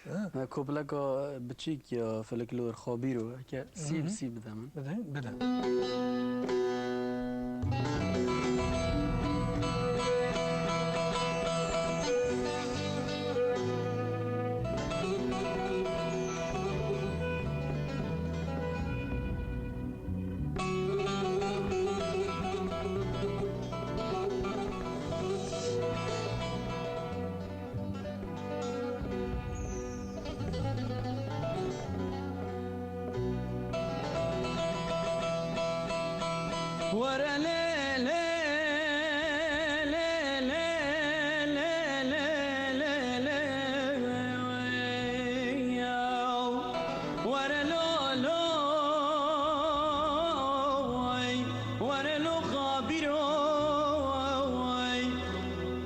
کوپلکا بچیک یا فلکلور خابیرو که سی بدم بده ورا لي لي لي لي لي لي لي ورا لو لو ورا لو خابيرو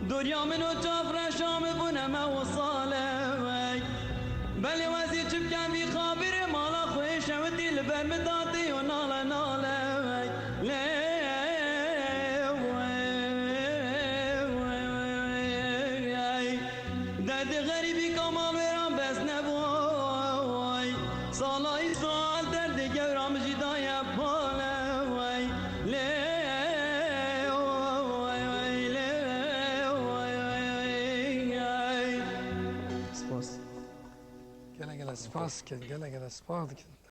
دنيا منو جافر شام بنا ما وصاله بل وزي تبكى في خابر مالا خويش ودي البرمداتي ونالا نالا درد غریبی کما برام بس نبوی سالای سال درد گورام جدای پاله سپاس گله گله سپاس کن گله گله سپاس کن